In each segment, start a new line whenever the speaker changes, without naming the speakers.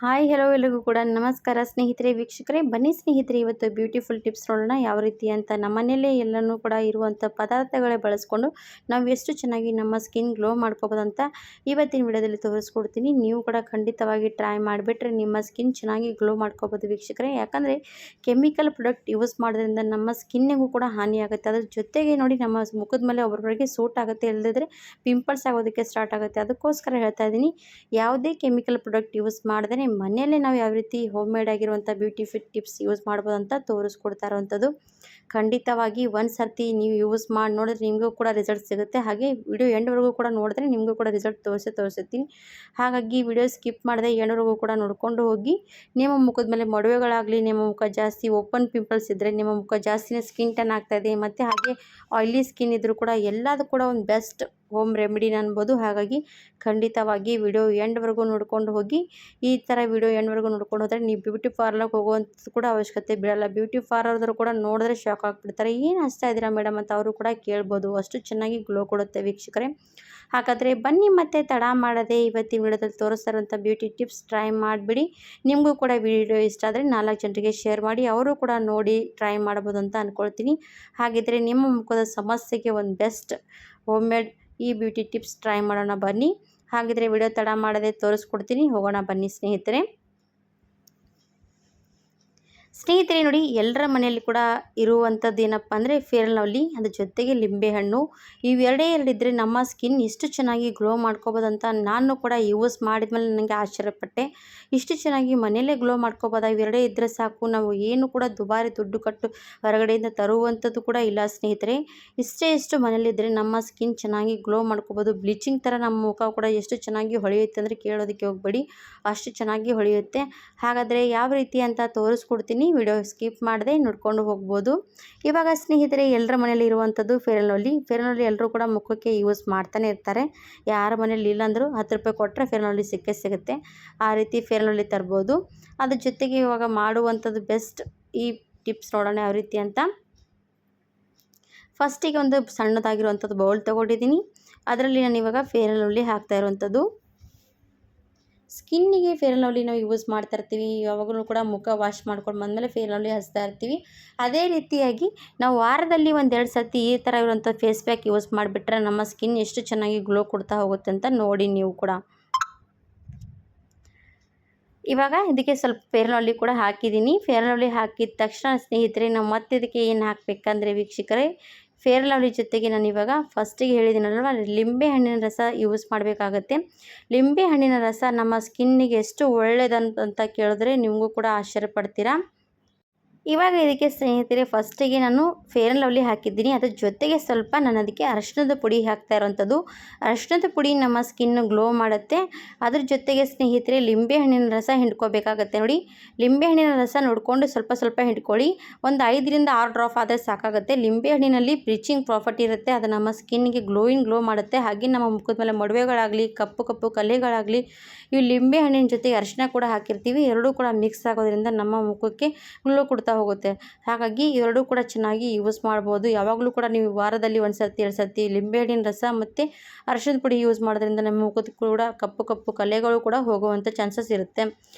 Hi hello ಎಲ್ಲರಿಗೂ ಕೂಡ ನಮಸ್ಕಾರ ಸ್ನೇಹಿತರೆ ವೀಕ್ಷಕರೇ. ಬನ್ನಿ ಸ್ನೇಹಿತರೆ, ಇವತ್ತು ಬ್ಯೂಟಿಫುಲ್ ಟಿಪ್ಸ್ ನೋಡೋಣ. ಯಾವ ರೀತಿ ಅಂತ ನಮ್ಮನೇಲೇ ಎಲ್ಲನೂ ಕೂಡ ಇರುವಂಥ ಪದಾರ್ಥಗಳೇ ಬಳಸ್ಕೊಂಡು ನಾವು ಎಷ್ಟು ಚೆನ್ನಾಗಿ ನಮ್ಮ ಸ್ಕಿನ್ ಗ್ಲೋ ಮಾಡ್ಕೋಬೋದು ಅಂತ ಇವತ್ತಿನ ವಿಡಿಯೋದಲ್ಲಿ ತೋರಿಸ್ಕೊಡ್ತೀನಿ. ನೀವು ಕೂಡ ಖಂಡಿತವಾಗಿ ಟ್ರೈ ಮಾಡಿಬಿಟ್ರೆ ನಿಮ್ಮ ಸ್ಕಿನ್ ಚೆನ್ನಾಗಿ ಗ್ಲೋ ಮಾಡ್ಕೋಬೋದು ವೀಕ್ಷಕರೇ. ಯಾಕಂದರೆ ಕೆಮಿಕಲ್ ಪ್ರಾಡಕ್ಟ್ ಯೂಸ್ ಮಾಡೋದ್ರಿಂದ ನಮ್ಮ ಸ್ಕಿನ್ನಿಗೂ ಕೂಡ ಹಾನಿ ಆಗುತ್ತೆ. ಅದ್ರ ಜೊತೆಗೆ ನೋಡಿ, ನಮ್ಮ ಮುಖದ ಮೇಲೆ ಒಬ್ಬೊಬ್ಬರಿಗೆ ಸೂಟ್ ಆಗುತ್ತೆ, ಇಲ್ಲದಿದ್ದರೆ ಪಿಂಪಲ್ಸ್ ಆಗೋದಕ್ಕೆ ಸ್ಟಾರ್ಟ್ ಆಗುತ್ತೆ. ಅದಕ್ಕೋಸ್ಕರ ಹೇಳ್ತಾ ಇದ್ದೀನಿ, ಯಾವುದೇ ಕೆಮಿಕಲ್ ಪ್ರಾಡಕ್ಟ್ ಯೂಸ್ ಮಾಡಿದ್ರೆ ಮನೆಯಲ್ಲೇ ನಾವು ಯಾವ ರೀತಿ ಹೋಮ್ ಮೇಡ್ ಆಗಿರುವಂಥ ಬ್ಯೂಟಿಫುಲ್ ಟಿಪ್ಸ್ ಯೂಸ್ ಮಾಡ್ಬೋದು ಅಂತ ತೋರಿಸ್ಕೊಡ್ತಾ ಇರೋವಂಥದ್ದು. ಖಂಡಿತವಾಗಿ ಒಂದು ಸರ್ತಿ ನೀವು ಯೂಸ್ ಮಾಡಿ ನೋಡಿದ್ರೆ ನಿಮಗೂ ಕೂಡ ರಿಸಲ್ಟ್ ಸಿಗುತ್ತೆ. ಹಾಗೆ ವಿಡಿಯೋ ಎಂಡ್ವರೆಗೂ ಕೂಡ ನೋಡಿದ್ರೆ ನಿಮಗೂ ಕೂಡ ರಿಸಲ್ಟ್ ತೋರಿಸ್ತೀನಿ. ಹಾಗಾಗಿ ವಿಡಿಯೋ ಸ್ಕಿಪ್ ಮಾಡದೆ ಎಂಡ್ವರೆಗೂ ಕೂಡ ನೋಡಿಕೊಂಡು ಹೋಗಿ. ನಿಮ್ಮ ಮುಖದ ಮೇಲೆ ಮೊಡವೆಗಳಾಗಲಿ, ನಿಮ್ಮ ಮುಖ ಜಾಸ್ತಿ ಓಪನ್ ಪಿಂಪಲ್ಸ್ ಇದ್ದರೆ, ನಿಮ್ಮ ಮುಖ ಜಾಸ್ತಿನೇ ಸ್ಕಿನ್ ಟನ್ ಆಗ್ತಾಯಿದೆ, ಮತ್ತು ಹಾಗೆ ಆಯಿಲಿ ಸ್ಕಿನ್ ಇದ್ದರೂ ಕೂಡ ಎಲ್ಲದೂ ಕೂಡ ಒಂದು ಬೆಸ್ಟ್ ಹೋಮ್ ರೆಮಿಡಿನ ಅನ್ಬೋದು. ಹಾಗಾಗಿ ಖಂಡಿತವಾಗಿ ವಿಡಿಯೋ ಎಂಡ್ವರೆಗೂ ನೋಡ್ಕೊಂಡು ಹೋಗಿ. ಈ ಥರ ವಿಡಿಯೋ ಎಂಡ್ವರೆಗೂ ನೋಡ್ಕೊಂಡು ಹೋದರೆ ನೀವು ಬ್ಯೂಟಿ ಪಾರ್ಲರ್ಗೆ ಹೋಗುವಂಥದ್ದು ಕೂಡ ಅವಶ್ಯಕತೆ ಬೀಳಲ್ಲ. ಬ್ಯೂಟಿ ಪಾರ್ಲರ್ದ್ರು ಕೂಡ ನೋಡಿದ್ರೆ ಶಾಕ್ ಆಗಿಬಿಡ್ತಾರೆ, ಏನು ಹಚ್ತಾ ಇದ್ದೀರಾ ಮೇಡಮ್ ಅಂತ ಅವರು ಕೂಡ ಕೇಳ್ಬೋದು. ಅಷ್ಟು ಚೆನ್ನಾಗಿ ಗ್ಲೋ ಕೊಡುತ್ತೆ ವೀಕ್ಷಕರೇ. ಹಾಗಾದರೆ ಬನ್ನಿ, ಮತ್ತೆ ತಡ ಮಾಡದೆ ಇವತ್ತಿನ ವಿಡಿಯೋದಲ್ಲಿ ತೋರಿಸ್ತಾ ಇರೋಂಥ ಬ್ಯೂಟಿ ಟಿಪ್ಸ್ ಟ್ರೈ ಮಾಡಿಬಿಡಿ. ನಿಮಗೂ ಕೂಡ ವಿಡಿಯೋ ಇಷ್ಟ ಆದರೆ 4 ಜನರಿಗೆ ಶೇರ್ ಮಾಡಿ, ಅವರು ಕೂಡ ನೋಡಿ ಟ್ರೈ ಮಾಡ್ಬೋದು ಅಂತ ಅಂದ್ಕೊಳ್ತೀನಿ. ಹಾಗಿದ್ದರೆ ನಿಮ್ಮ ಮುಖದ ಸಮಸ್ಯೆಗೆ ಒಂದು ಬೆಸ್ಟ್ ಹೋಮ್ ಮೇಡ್ ಈ ಬ್ಯೂಟಿ ಟಿಪ್ಸ್ ಟ್ರೈ ಮಾಡೋಣ ಬನ್ನಿ. ಹಾಗಿದ್ರೆ ವಿಡಿಯೋ ತಡ ಮಾಡದೆ ತೋರಿಸ್ಕೊಡ್ತೀನಿ, ಹೋಗೋಣ ಬನ್ನಿ ಸ್ನೇಹಿತರೆ. ನೋಡಿ, ಎಲ್ಲರ ಮನೆಯಲ್ಲಿ ಕೂಡ ಇರುವಂಥದ್ದು ಏನಪ್ಪ ಅಂದರೆ ಫೇರ್ ಆ್ಯಂಡ್ ಲವ್ಲಿ, ಅದ್ರ ಜೊತೆಗೆ ಲಿಂಬೆಹಣ್ಣು. ಇವೆರಡೇ ಎರಡಿದ್ದರೆ ನಮ್ಮ ಸ್ಕಿನ್ ಎಷ್ಟು ಚೆನ್ನಾಗಿ ಗ್ಲೋ ಮಾಡ್ಕೋಬೋದು ಅಂತ ನಾನು ಕೂಡ ಯೂಸ್ ಮಾಡಿದ್ಮೇಲೆ ನನಗೆ ಆಶ್ಚರ್ಯಪಟ್ಟೆ. ಇಷ್ಟು ಚೆನ್ನಾಗಿ ಮನೆಯಲ್ಲೇ ಗ್ಲೋ ಮಾಡ್ಕೋಬೋದಾ, ಇವೆರಡೇ ಇದ್ದರೆ ಸಾಕು, ನಾವು ಏನು ಕೂಡ ದುಬಾರಿ ದುಡ್ಡು ಕಟ್ಟು ಹೊರಗಡೆಯಿಂದ ತರುವಂಥದ್ದು ಕೂಡ ಇಲ್ಲ ಸ್ನೇಹಿತರೆ. ಇಷ್ಟು ಮನೇಲಿದ್ದರೆ ನಮ್ಮ ಸ್ಕಿನ್ ಚೆನ್ನಾಗಿ ಗ್ಲೋ ಮಾಡ್ಕೋಬೋದು. ಬ್ಲೀಚಿಂಗ್ ಥರ ನಮ್ಮ ಮುಖ ಕೂಡ ಎಷ್ಟು ಚೆನ್ನಾಗಿ ಹೊಳೆಯುತ್ತೆ ಅಂದರೆ ಕೇಳೋದಕ್ಕೆ ಹೋಗಬೇಡಿ, ಅಷ್ಟು ಚೆನ್ನಾಗಿ ಹೊಳೆಯುತ್ತೆ. ಹಾಗಾದರೆ ಯಾವ ರೀತಿ ಅಂತ ತೋರಿಸ್ಕೊಡ್ತೀನಿ, ವಿಡಿಯೋ ಸ್ಕಿಪ್ ಮಾಡದೆ ನೋಡ್ಕೊಂಡು ಹೋಗ್ಬೋದು. ಇವಾಗ ಸ್ನೇಹಿತರೆ, ಎಲ್ಲರ ಮನೇಲಿ ಇರುವಂಥದ್ದು ಫೇರ್ ಆ್ಯಂಡ್ ಲವ್ಲಿ ಎಲ್ಲರೂ ಕೂಡ ಮುಖಕ್ಕೆ ಯೂಸ್ ಮಾಡ್ತಾನೆ ಇರ್ತಾರೆ. ಯಾರ ಮನೇಲಿ ಇಲ್ಲ ಅಂದರೂ 10 ರೂಪಾಯಿ ಕೊಟ್ಟರೆ ಫೇರ್ ಆ್ಯಂಡ್ ಲವ್ಲಿ ಸಿಗುತ್ತೆ. ಆ ರೀತಿ ಫೇರ್ ಆ್ಯಂಡ್ ಲವ್ಲಿ ತರ್ಬೋದು. ಅದ್ರ ಜೊತೆಗೆ ಇವಾಗ ಮಾಡುವಂಥದ್ದು ಬೆಸ್ಟ್ ಈ ಟಿಪ್ಸ್ ನೋಡೋಣ ಯಾವ ರೀತಿ ಅಂತ. ಫಸ್ಟಿಗೆ ಒಂದು ಸಣ್ಣದಾಗಿರುವಂಥದ್ದು ಬೌಲ್ ತೊಗೊಂಡಿದ್ದೀನಿ. ಅದರಲ್ಲಿ ನಾನು ಇವಾಗ ಫೇರ್ ಆ್ಯಂಡ್ ಲವ್ಲಿ ಹಾಕ್ತಾ ಇರುವಂಥದ್ದು. ಸ್ಕಿನ್ನಿಗೆ ಫೇರ್ ಆ್ಯಂಡ್ ಲವ್ಲಿ ನಾವು ಯೂಸ್ ಮಾಡ್ತಾ ಇರ್ತೀವಿ. ಯಾವಾಗಲೂ ಕೂಡ ಮುಖ ವಾಶ್ ಮಾಡ್ಕೊಂಡು ಬಂದಮೇಲೆ ಫೇರ್ ಆ್ಯಂಡ್ ಲವ್ಲಿ ಹಚ್ತಾ ಇರ್ತೀವಿ. ಅದೇ ರೀತಿಯಾಗಿ ನಾವು ವಾರದಲ್ಲಿ 1-2 ಸರ್ತಿ ಈ ಥರ ಇರುವಂಥ ಫೇಸ್ ಪ್ಯಾಕ್ ಯೂಸ್ ಮಾಡಿಬಿಟ್ರೆ ನಮ್ಮ ಸ್ಕಿನ್ ಎಷ್ಟು ಚೆನ್ನಾಗಿ ಗ್ಲೋ ಕೊಡ್ತಾ ಹೋಗುತ್ತೆ ಅಂತ ನೋಡಿ ನೀವು ಕೂಡ. ಇವಾಗ ಇದಕ್ಕೆ ಸ್ವಲ್ಪ ಫೇರ್ ಆ್ಯಂಡ್ ಲವ್ಲಿ ಕೂಡ ಹಾಕಿದ್ದೀನಿ. ಫೇರ್ ಆ್ಯಂಡ್ ಲವ್ಲಿ ಹಾಕಿದ ತಕ್ಷಣ ಸ್ನೇಹಿತರೆ, ನಾವು ಮತ್ತೆ ಇದಕ್ಕೆ ಏನು ಹಾಕಬೇಕಂದ್ರೆ ವೀಕ್ಷಕರೇ, ಫೇರ್ ಆ್ಯಂಡ್ ಲವ್ಲಿ ಜೊತೆಗೆ ನಾನು ಇವಾಗ ಫಸ್ಟಿಗೆ ಹೇಳಿದ್ದೀನಲ್ವ, ಲಿಂಬೆ ಹಣ್ಣಿನ ರಸ ಯೂಸ್ ಮಾಡಬೇಕಾಗತ್ತೆ. ಲಿಂಬೆ ಹಣ್ಣಿನ ರಸ ನಮ್ಮ ಸ್ಕಿನ್ನಿಗೆ ಎಷ್ಟು ಒಳ್ಳೆಯದಂತ ಕೇಳಿದ್ರೆ ನಿಮಗೂ ಕೂಡ ಆಶ್ಚರ್ಯ ಪಡ್ತೀರಾ. ಇವಾಗ ಇದಕ್ಕೆ ಸ್ನೇಹಿತರೆ ಫಸ್ಟಿಗೆ ನಾನು ಫೇರ್ ಆ್ಯಂಡ್ ಲವ್ಲಿ ಹಾಕಿದ್ದೀನಿ. ಅದ್ರ ಜೊತೆಗೆ ಸ್ವಲ್ಪ ನಾನು ಅದಕ್ಕೆ ಅರಿಶಿಣದ ಪುಡಿ ಹಾಕ್ತಾ ಇರೋವಂಥದ್ದು. ಅರಿಶಿಣದ ಪುಡಿ ನಮ್ಮ ಸ್ಕಿನ್ ಗ್ಲೋ ಮಾಡುತ್ತೆ. ಅದ್ರ ಜೊತೆಗೆ ಸ್ನೇಹಿತರೆ ಲಿಂಬೆ ಹಣ್ಣಿನ ರಸ ಹಿಂಡ್ಕೋಬೇಕಾಗತ್ತೆ. ನೋಡಿ, ಲಿಂಬೆ ಹಣ್ಣಿನ ರಸ ನೋಡಿಕೊಂಡು ಸ್ವಲ್ಪ ಹಿಂಡ್ಕೊಳ್ಳಿ. ಒಂದು 5-6 ಡ್ರಾಪ್ ಆದರೆ ಸಾಕಾಗುತ್ತೆ. ಲಿಂಬೆ ಹಣ್ಣಿನಲ್ಲಿ ಬ್ಲೀಚಿಂಗ್ ಪ್ರಾಪರ್ಟಿ ಇರುತ್ತೆ, ಅದು ನಮ್ಮ ಸ್ಕಿನ್ನಿಗೆ ಗ್ಲೋ ಮಾಡುತ್ತೆ. ಹಾಗೆ ನಮ್ಮ ಮುಖದ ಮೇಲೆ ಮೊಡವೆಗಳಾಗಲಿ, ಕಪ್ಪು ಕಲೆಗಳಾಗಲಿ, ಈ ಲಿಂಬೆ ಹಣ್ಣಿನ ಜೊತೆಗೆ ಅರಿಶಿಣ ಕೂಡ ಹಾಕಿರ್ತೀವಿ. ಎರಡೂ ಕೂಡ ಮಿಕ್ಸ್ ಆಗೋದ್ರಿಂದ ನಮ್ಮ ಮುಖಕ್ಕೆ ಗ್ಲೋ ಕೊಡ್ತಾ ಹೋಗುತ್ತೆ. ಹಾಗಾಗಿ ಎರಡೂ ಕೂಡ ಚೆನ್ನಾಗಿ ಯೂಸ್ ಮಾಡ್ಬೋದು. ಯಾವಾಗಲೂ ಕೂಡ ನೀವು ವಾರದಲ್ಲಿ 1 ಸರ್ತಿ 2 ಸರ್ತಿ ಲಿಂಬೆಹಣ್ಣಿನ ರಸ ಮತ್ತು ಅರಿಶಿಣದ ಪುಡಿ ಯೂಸ್ ಮಾಡೋದ್ರಿಂದ ನಮ್ಮ ಮುಖದ ಕೂಡ ಕಪ್ಪು ಕಲೆಗಳು ಕೂಡ ಹೋಗುವಂಥ ಚಾನ್ಸಸ್ ಇರುತ್ತೆ.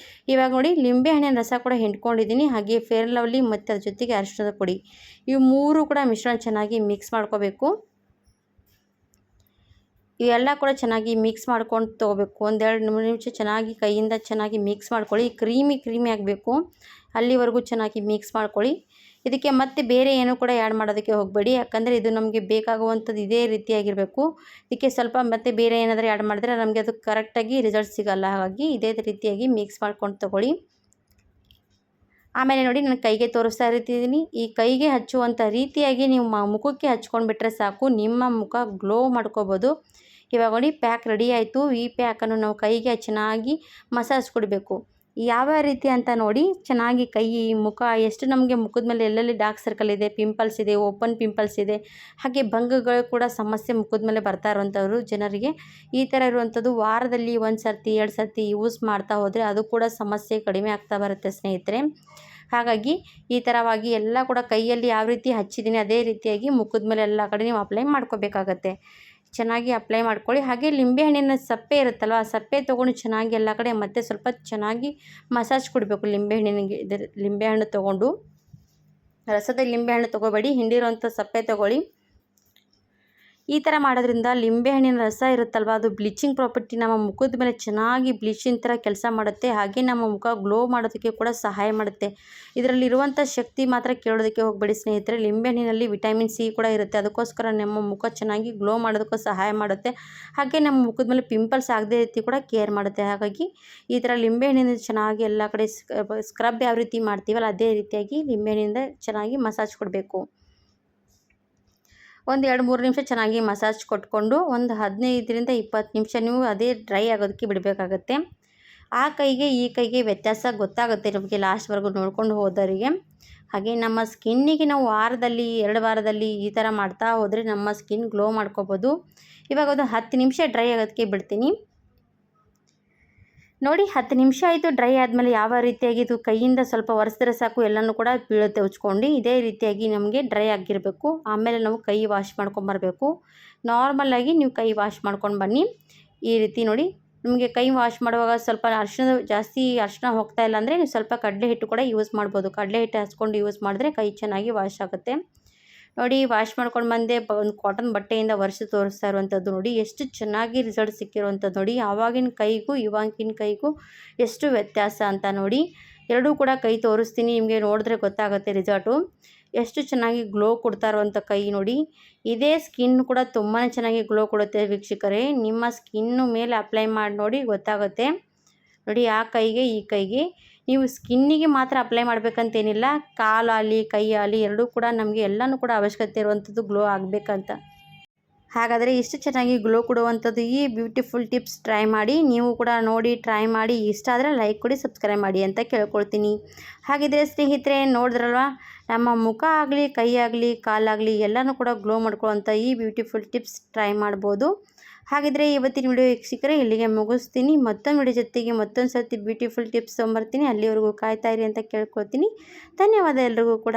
ಇವಾಗ ನೋಡಿ, ಲಿಂಬೆಹಣ್ಣಿನ ರಸ ಕೂಡ ಹಿಂಡ್ಕೊಂಡಿದ್ದೀನಿ. ಹಾಗೆ ಫೇರ್ ಆ್ಯಂಡ್ ಲವ್ಲಿ ಮತ್ತು ಅದ್ರ ಜೊತೆಗೆ ಅರಿಶಿಣದ ಪುಡಿ, ಇವು 3 ಕೂಡ ಮಿಶ್ರಣ ಚೆನ್ನಾಗಿ ಮಿಕ್ಸ್ ಮಾಡ್ಕೋಬೇಕು. ಇವೆಲ್ಲ ಕೂಡ ಚೆನ್ನಾಗಿ ಮಿಕ್ಸ್ ಮಾಡ್ಕೊಂಡು ತೊಗೋಬೇಕು. 1-2 ನಿಮಿಷ ಚೆನ್ನಾಗಿ ಕೈಯಿಂದ ಚೆನ್ನಾಗಿ ಮಿಕ್ಸ್ ಮಾಡ್ಕೊಳ್ಳಿ. ಕ್ರೀಮಿ ಆಗಬೇಕು, ಅಲ್ಲಿವರೆಗೂ ಚೆನ್ನಾಗಿ ಮಿಕ್ಸ್ ಮಾಡ್ಕೊಳ್ಳಿ. ಇದಕ್ಕೆ ಮತ್ತೆ ಬೇರೆ ಏನೂ ಕೂಡ ಆ್ಯಡ್ ಮಾಡೋದಕ್ಕೆ ಹೋಗಬೇಡಿ, ಯಾಕಂದರೆ ಇದು ನಮಗೆ ಬೇಕಾಗುವಂಥದ್ದು ಇದೇ ರೀತಿಯಾಗಿರಬೇಕು. ಇದಕ್ಕೆ ಸ್ವಲ್ಪ ಮತ್ತೆ ಬೇರೆ ಏನಾದರೂ ಆ್ಯಡ್ ಮಾಡಿದ್ರೆ ನಮಗೆ ಅದು ಕರೆಕ್ಟಾಗಿ ರಿಸಲ್ಟ್ ಸಿಗೋಲ್ಲ. ಹಾಗಾಗಿ ಇದೇ ರೀತಿಯಾಗಿ ಮಿಕ್ಸ್ ಮಾಡ್ಕೊಂಡು ತೊಗೊಳ್ಳಿ. ಆಮೇಲೆ ನೋಡಿ, ನಾನು ಕೈಗೆ ತೋರಿಸ್ತಾ ಇರ್ತಿದ್ದೀನಿ. ಈ ಕೈಗೆ ಹಚ್ಚುವಂಥ ರೀತಿಯಾಗಿ ನೀವು ಮುಖಕ್ಕೆ ಹಚ್ಕೊಂಡು ಬಿಟ್ಟರೆ ಸಾಕು, ನಿಮ್ಮ ಮುಖ ಗ್ಲೋ ಮಾಡ್ಕೋಬೋದು. ಇವಾಗ ನೋಡಿ, ಪ್ಯಾಕ್ ರೆಡಿ ಆಯಿತು. ಈ ಪ್ಯಾಕನ್ನು ನಾವು ಕೈಗೆ ಚೆನ್ನಾಗಿ ಮಸಾಜ್ ಕೊಡಬೇಕು. ಯಾವ ರೀತಿ ಅಂತ ನೋಡಿ, ಚೆನ್ನಾಗಿ ಕೈ, ಮುಖ, ಎಷ್ಟು ನಮಗೆ ಮುಖದ ಮೇಲೆ ಎಲ್ಲೆಲ್ಲಿ ಡಾರ್ಕ್ ಸರ್ಕಲ್ ಇದೆ, ಪಿಂಪಲ್ಸ್ ಇದೆ, ಓಪನ್ ಪಿಂಪಲ್ಸ್ ಇದೆ, ಹಾಗೆ ಭಂಗಗಳು ಕೂಡ ಸಮಸ್ಯೆ ಮುಖದ ಮೇಲೆ ಬರ್ತಾ ಇರುವಂಥವ್ರು ಜನರಿಗೆ ಈ ಥರ ಇರುವಂಥದ್ದು ವಾರದಲ್ಲಿ 1 ಸರ್ತಿ 2 ಸರ್ತಿ ಯೂಸ್ ಮಾಡ್ತಾ ಹೋದರೆ ಅದು ಕೂಡ ಸಮಸ್ಯೆ ಕಡಿಮೆ ಆಗ್ತಾ ಬರುತ್ತೆ ಸ್ನೇಹಿತರೆ. ಹಾಗಾಗಿ ಈ ಥರವಾಗಿ ಎಲ್ಲ ಕೂಡ ಕೈಯಲ್ಲಿ ಯಾವ ರೀತಿ ಹಚ್ಚಿದ್ದೀನಿ ಅದೇ ರೀತಿಯಾಗಿ ಮುಖದ ಮೇಲೆ ಎಲ್ಲ ಕಡೆ ನೀವು ಅಪ್ಲೈ ಮಾಡ್ಕೋಬೇಕಾಗತ್ತೆ. ಚೆನ್ನಾಗಿ ಅಪ್ಲೈ ಮಾಡ್ಕೊಳ್ಳಿ. ಹಾಗೆ ಲಿಂಬೆಹಣ್ಣಿನ ಸಪ್ಪೆ ಇರುತ್ತಲ್ವ, ಆ ಸಪ್ಪೆ ತೊಗೊಂಡು ಚೆನ್ನಾಗಿ ಎಲ್ಲ ಕಡೆ ಮತ್ತೆ ಸ್ವಲ್ಪ ಚೆನ್ನಾಗಿ ಮಸಾಜ್ ಕೊಡಬೇಕು. ಲಿಂಬೆಹಣ್ಣಿನಿಗೆ ಲಿಂಬೆಹಣ್ಣು ತೊಗೊಂಡು, ರಸದ ಲಿಂಬೆಹಣ್ಣು ತೊಗೋಬೇಡಿ, ಹಿಂಡಿರೋಂಥ ಸಪ್ಪೆ ತೊಗೊಳ್ಳಿ. ಈ ಥರ ಮಾಡೋದ್ರಿಂದ ಲಿಂಬೆಹಣ್ಣಿನ ರಸ ಇರುತ್ತಲ್ವ, ಅದು ಬ್ಲೀಚಿಂಗ್ ಪ್ರಾಪರ್ಟಿ ನಮ್ಮ ಮುಖದ ಮೇಲೆ ಚೆನ್ನಾಗಿ ಬ್ಲೀಚಿಂಗ್ ಥರ ಕೆಲಸ ಮಾಡುತ್ತೆ. ಹಾಗೆ ನಮ್ಮ ಮುಖ ಗ್ಲೋ ಮಾಡೋದಕ್ಕೆ ಕೂಡ ಸಹಾಯ ಮಾಡುತ್ತೆ. ಇದರಲ್ಲಿರುವಂಥ ಶಕ್ತಿ ಮಾತ್ರ ಕೇಳೋದಕ್ಕೆ ಹೋಗಬೇಡಿ ಸ್ನೇಹಿತರೆ. ಲಿಂಬೆಹಣ್ಣಿನಲ್ಲಿ ವಿಟಮಿನ್ ಸಿ ಕೂಡ ಇರುತ್ತೆ. ಅದಕ್ಕೋಸ್ಕರ ನಮ್ಮ ಮುಖ ಚೆನ್ನಾಗಿ ಗ್ಲೋ ಮಾಡೋದಕ್ಕೂ ಸಹಾಯ ಮಾಡುತ್ತೆ. ಹಾಗೆ ನಮ್ಮ ಮುಖದ ಮೇಲೆ ಪಿಂಪಲ್ಸ್ ಆಗದೇ ರೀತಿ ಕೂಡ ಕೇರ್ ಮಾಡುತ್ತೆ. ಹಾಗಾಗಿ ಈ ಥರ ಲಿಂಬೆಹಣ್ಣಿನ ಚೆನ್ನಾಗಿ ಎಲ್ಲ ಕಡೆ ಸ್ಕ್ರಬ್ ಯಾವ ರೀತಿ ಮಾಡ್ತೀವಲ್ಲ ಅದೇ ರೀತಿಯಾಗಿ ಲಿಂಬೆಹಣ್ಣಿಂದ ಚೆನ್ನಾಗಿ ಮಸಾಜ್ ಕೊಡಬೇಕು. ಒಂದು 2-3 ನಿಮಿಷ ಚೆನ್ನಾಗಿ ಮಸಾಜ್ ಕೊಟ್ಕೊಂಡು ಒಂದು 15ರಿಂದ 20 ನಿಮಿಷ ನೀವು ಅದೇ ಡ್ರೈ ಆಗೋದಕ್ಕೆ ಬಿಡಬೇಕಾಗತ್ತೆ. ಆ ಕೈಗೆ ಈ ಕೈಗೆ ವ್ಯತ್ಯಾಸ ಗೊತ್ತಾಗುತ್ತೆ ನಮಗೆ ಲಾಸ್ಟ್ವರೆಗೂ ನೋಡ್ಕೊಂಡು ಹೋದವರಿಗೆ. ಹಾಗೆ ನಮ್ಮ ಸ್ಕಿನ್ನಿಗೆ ನಾವು ವಾರದಲ್ಲಿ 2 ವಾರದಲ್ಲಿ ಈ ಥರ ಮಾಡ್ತಾ ಹೋದರೆ ನಮ್ಮ ಸ್ಕಿನ್ ಗ್ಲೋ ಮಾಡ್ಕೋಬೋದು. ಇವಾಗ ಒಂದು 10 ನಿಮಿಷ ಡ್ರೈ ಆಗೋದಕ್ಕೆ ಬಿಡ್ತೀನಿ. ನೋಡಿ 10 ನಿಮಿಷ ಆಯಿತು. ಡ್ರೈ ಆದಮೇಲೆ ಯಾವ ರೀತಿಯಾಗಿ ಇದು ಕೈಯಿಂದ ಸ್ವಲ್ಪ ಒರೆಸಿದ್ರೆ ಸಾಕು, ಎಲ್ಲನೂ ಕೂಡ ಬೀಳುತ್ತೆ ಉಚ್ಕೊಂಡು. ಇದೇ ರೀತಿಯಾಗಿ ನಮಗೆ ಡ್ರೈ ಆಗಿರಬೇಕು. ಆಮೇಲೆ ನಾವು ಕೈ ವಾಶ್ ಮಾಡ್ಕೊಂಬರಬೇಕು. ನಾರ್ಮಲಾಗಿ ನೀವು ಕೈ ವಾಶ್ ಮಾಡ್ಕೊಂಡು ಬನ್ನಿ. ಈ ರೀತಿ ನೋಡಿ, ನಿಮಗೆ ಕೈ ವಾಶ್ ಮಾಡುವಾಗ ಸ್ವಲ್ಪ ಜಾಸ್ತಿ ಅರಿಶಿನ ಹೋಗ್ತಾ ಇಲ್ಲ ಅಂದರೆ ನೀವು ಸ್ವಲ್ಪ ಕಡಲೆ ಹಿಟ್ಟು ಕೂಡ ಯೂಸ್ ಮಾಡ್ಬೋದು. ಕಡಲೆ ಹಿಟ್ಟು ಹಚ್ಕೊಂಡು ಯೂಸ್ ಮಾಡಿದ್ರೆ ಕೈ ಚೆನ್ನಾಗಿ ವಾಶ್ ಆಗುತ್ತೆ. ನೋಡಿ, ವಾಶ್ ಮಾಡ್ಕೊಂಡು ಬಂದೆ. ಒಂದು ಕಾಟನ್ ಬಟ್ಟೆಯಿಂದ ಒರೆಸಿ ತೋರಿಸ್ತಾ ಇರುವಂಥದ್ದು ನೋಡಿ, ಎಷ್ಟು ಚೆನ್ನಾಗಿ ರಿಸಲ್ಟ್ ಸಿಕ್ಕಿರುವಂಥದ್ದು ನೋಡಿ. ಆವಾಗಿನ ಕೈಗೂ ಇವಾಗಿನ ಕೈಗೂ ಎಷ್ಟು ವ್ಯತ್ಯಾಸ ಅಂತ ನೋಡಿ. ಎರಡೂ ಕೂಡ ಕೈ ತೋರಿಸ್ತೀನಿ, ನಿಮಗೆ ನೋಡಿದ್ರೆ ಗೊತ್ತಾಗುತ್ತೆ ರಿಸಲ್ಟು. ಎಷ್ಟು ಚೆನ್ನಾಗಿ ಗ್ಲೋ ಕೊಡ್ತಾ ಇರುವಂಥ ಕೈ ನೋಡಿ. ಇದೇ ಸ್ಕಿನ್ ಕೂಡ ತುಂಬಾ ಚೆನ್ನಾಗಿ ಗ್ಲೋ ಕೊಡುತ್ತೆ ವೀಕ್ಷಕರೇ. ನಿಮ್ಮ ಸ್ಕಿನ್ನು ಮೇಲೆ ಅಪ್ಲೈ ಮಾಡಿ ನೋಡಿ ಗೊತ್ತಾಗುತ್ತೆ. ನೋಡಿ, ಆ ಕೈಗೆ ಈ ಕೈಗೆ ನೀವು ಸ್ಕಿನ್ನಿಗೆ ಮಾತ್ರ ಅಪ್ಲೈ ಮಾಡಬೇಕಂತೇನಿಲ್ಲ. ಕಾಲಾಗಲಿ ಕೈ ಆಗಲಿ ಎರಡೂ ಕೂಡ ನಮಗೆ ಎಲ್ಲನೂ ಕೂಡ ಅವಶ್ಯಕತೆ ಇರುವಂಥದ್ದು ಗ್ಲೋ ಆಗಬೇಕಂತ. ಹಾಗಾದರೆ ಇಷ್ಟು ಚೆನ್ನಾಗಿ ಗ್ಲೋ ಕೊಡುವಂಥದ್ದು ಈ ಬ್ಯೂಟಿಫುಲ್ ಟಿಪ್ಸ್ ಟ್ರೈ ಮಾಡಿ. ನೀವು ಕೂಡ ನೋಡಿ ಟ್ರೈ ಮಾಡಿ. ಇಷ್ಟ ಆದರೆ ಲೈಕ್ ಕೊಡಿ, ಸಬ್ಸ್ಕ್ರೈಬ್ ಮಾಡಿ ಅಂತ ಕೇಳ್ಕೊಳ್ತೀನಿ. ಹಾಗಿದ್ರೆ ಸ್ನೇಹಿತರೆ, ನೋಡಿದ್ರಲ್ವ, ನಮ್ಮ ಮುಖ ಆಗಲಿ ಕೈ ಆಗಲಿ ಕಾಲಾಗಲಿ ಎಲ್ಲನೂ ಕೂಡ ಗ್ಲೋ ಮಾಡ್ಕೊಳ್ಳೋವಂಥ ಈ ಬ್ಯೂಟಿಫುಲ್ ಟಿಪ್ಸ್ ಟ್ರೈ ಮಾಡ್ಬೋದು. ಹಾಗಿದ್ರೆ ಇವತ್ತಿನ ವಿಡಿಯೋ ವೀಕ್ಷಕರೇ ಇಲ್ಲಿಗೆ ಮುಗಿಸ್ತೀನಿ. ಮತ್ತೊಂದು ವಿಡಿಯೋ ಜೊತೆಗೆ ಮತ್ತೊಂದು ಸರ್ತಿ ಬ್ಯೂಟಿಫುಲ್ ಟಿಪ್ಸ್ ತೊಗೊಂಬರ್ತೀನಿ. ಅಲ್ಲಿವರೆಗೂ ಕಾಯ್ತಾ ಇರಿ ಅಂತ ಕೇಳ್ಕೊಳ್ತೀನಿ. ಧನ್ಯವಾದ ಎಲ್ರಿಗೂ ಕೂಡ.